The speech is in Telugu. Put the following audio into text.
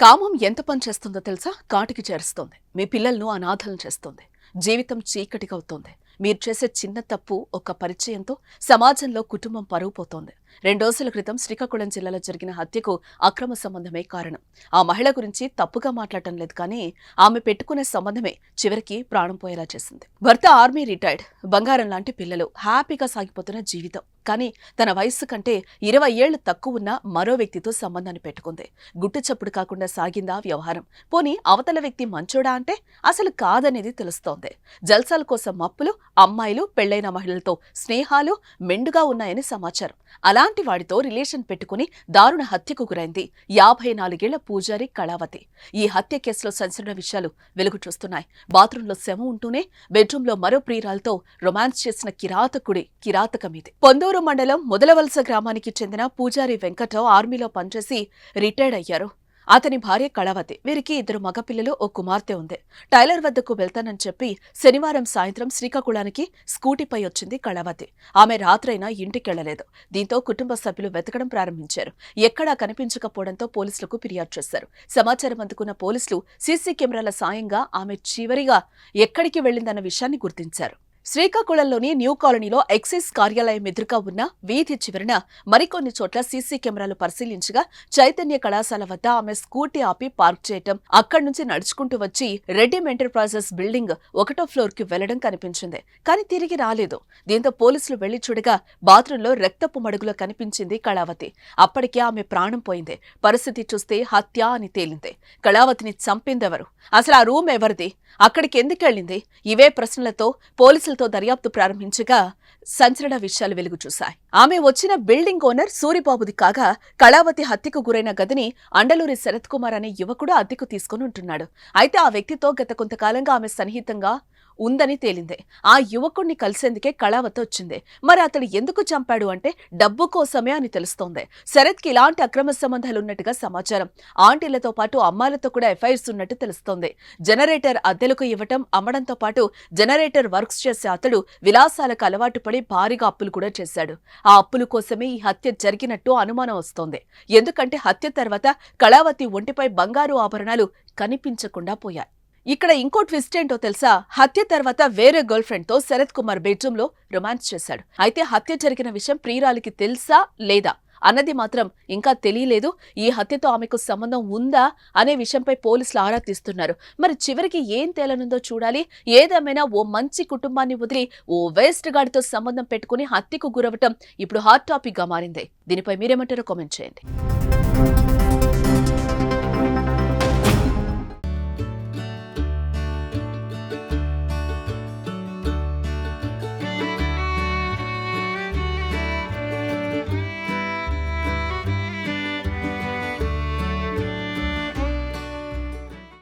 కామం ఎంత పని చేస్తుందో తెలుసా? కాటికి చేరుస్తుంది. మీ పిల్లలను అనాథలను చేస్తుంది. జీవితం చీకటిగవుతోంది. మీరు చేసే చిన్న తప్పు ఒక పరిచయంతో సమాజంలో కుటుంబం పరువు పోతోంది. 2 రోజుల క్రితం శ్రీకాకుళం జిల్లాలో జరిగిన హత్యకు అక్రమ సంబంధమే కారణం. ఆ మహిళ గురించి తప్పుగా మాట్లాడటం లేదు, కానీ ఆమె పెట్టుకునే సంబంధమే చివరికి ప్రాణం పోయేలా చేసింది. భర్త ఆర్మీ రిటైర్డ్, బంగారం లాంటి పిల్లలు, హ్యాపీగా సాగిపోతున్న జీవితం. కానీ తన వయస్సు కంటే 20 ఏళ్లు తక్కువ ఉన్న మరో వ్యక్తితో సంబంధాన్ని పెట్టుకుంది. గుట్టు చప్పుడు కాకుండా సాగిందా వ్యవహారం. పోనీ అవతల వ్యక్తి మంచోడా అంటే అసలు కాదనేది తెలుస్తోంది. జల్సాల కోసం మప్పులు, అమ్మాయిలు, పెళ్లైన మహిళలతో స్నేహాలు మెండుగా ఉన్నాయని సమాచారం. అలాంటి వాడితో రిలేషన్ పెట్టుకుని దారుణ హత్యకు గురైంది 54 ఏళ్ల పూజారి కళావతి. ఈ హత్య కేసులో సంచలన విషయాలు వెలుగు చూస్తున్నాయి. బాత్రూంలో శవం ఉంటూనే బెడ్రూంలో మరో ప్రియురాలతో రొమాన్స్ చేసిన కిరాతకమిది. పొందూరు మండలం మొదలవలస గ్రామానికి చెందిన పూజారి వెంకట ఆర్మీలో పనిచేసి రిటైర్డ్ అయ్యారు. అతని భార్య కళావతి. వీరికి 2 మగపిల్లలు, ఓ కుమార్తె ఉంది. టైలర్ వద్దకు వెళ్తానని చెప్పి శనివారం సాయంత్రం శ్రీకాకుళానికి స్కూటీపై వచ్చింది కళావతి. ఆమె రాత్రైనా ఇంటికెళ్లలేదు. దీంతో కుటుంబ సభ్యులు వెతకడం ప్రారంభించారు. ఎక్కడా కనిపించకపోవడంతో పోలీసులకు ఫిర్యాదు చేశారు. సమాచారం అందుకున్న పోలీసులు సీసీ కెమెరాల సాయంగా ఆమె చివరిగా ఎక్కడికి వెళ్లిందన్న విషయాన్ని గుర్తించారు. శ్రీకాకుళంలోని న్యూ కాలనీలో ఎక్సైజ్ కార్యాలయం ఎదురుగా ఉన్న వీధి చివరన మరికొన్ని చోట్ల సీసీ కెమెరాలు పరిశీలించగా చైతన్య కళాశాల వద్ద ఆమె స్కూటీ ఆపి పార్క్ చేయటం, అక్కడి నుంచి నడుచుకుంటూ వచ్చి రెడ్డిమ్ ఎంటర్ప్రైజెస్ బిల్డింగ్ 1వ ఫ్లోర్ కి వెళ్లడం కనిపించింది. కానీ తిరిగి రాలేదు. దీంతో పోలీసులు వెళ్లి చూడగా బాత్రూంలో రక్తపు మడుగులో కనిపించింది కళావతి. అప్పటికే ఆమె ప్రాణం పోయింది. పరిస్థితి చూస్తే హత్య అని తేలింది. కళావతిని చంపిందెవరు? అసలు ఆ రూమ్ ఎవరిది? అక్కడికి ఎందుకెళ్లింది? ఇవే ప్రశ్నలతో పోలీసులతో దర్యాప్తు ప్రారంభించగా సంచలన విషయాలు వెలుగు చూశాయి. ఆమె వచ్చిన బిల్డింగ్ ఓనర్ సూరిబాబుది కాగా, కళావతి హత్యకు గురైన గదిని అండలూరి శరత్ కుమార్ అనే యువకుడు అద్దెకు తీసుకుని ఉంటున్నాడు. అయితే ఆ వ్యక్తితో గత కొంతకాలంగా ఆమె సన్నిహితంగా ఉందని తేలిందే. ఆ యువకుణ్ణి కలిసేందుకే కళావతి వచ్చింది. మరి అతడు ఎందుకు చంపాడు అంటే డబ్బు కోసమే అని తెలుస్తోంది. శరత్కి ఇలాంటి అక్రమ సంబంధాలున్నట్టుగా సమాచారం. ఆంటీలతో పాటు అమ్మాయిలతో కూడా ఎఫ్ఐఆర్స్ ఉన్నట్టు తెలుస్తోంది. జనరేటర్ అద్దెలకు ఇవ్వటం, అమ్మడంతో పాటు జనరేటర్ వర్క్స్ చేసే అతడు విలాసాలకు అలవాటు పడి భారీగా అప్పులు కూడా చేశాడు. ఆ అప్పుల కోసమే ఈ హత్య జరిగినట్టు అనుమానం వస్తోంది. ఎందుకంటే హత్య తర్వాత కళావతి ఒంటిపై బంగారు ఆభరణాలు కనిపించకుండా పోయాయి. ఇక్కడ ఇంకో ట్విస్ట్ ఏంటో తెలుసా? హత్య తర్వాత వేరే గర్ల్ ఫ్రెండ్ తో శరత్ కుమార్ బెడ్రూమ్ లో రొమాన్స్ చేశాడు. అయితే హత్య జరిగిన విషయం ప్రియురాలికి తెలుసా లేదా అన్నది మాత్రం ఇంకా తెలియలేదు. ఈ హత్యతో ఆమెకు సంబంధం ఉందా అనే విషయంపై పోలీసులు ఆరా తీస్తున్నారు. మరి చివరికి ఏం తేలనుందో చూడాలి. ఏదేమైనా ఓ మంచి కుటుంబాన్ని వదిలి ఓ వేస్ట్ గాడితో సంబంధం పెట్టుకుని హత్యకు గురవటం ఇప్పుడు హాట్ టాపిక్ గా మారింది. దీనిపై మీరేమంటారో కామెంట్ చేయండి.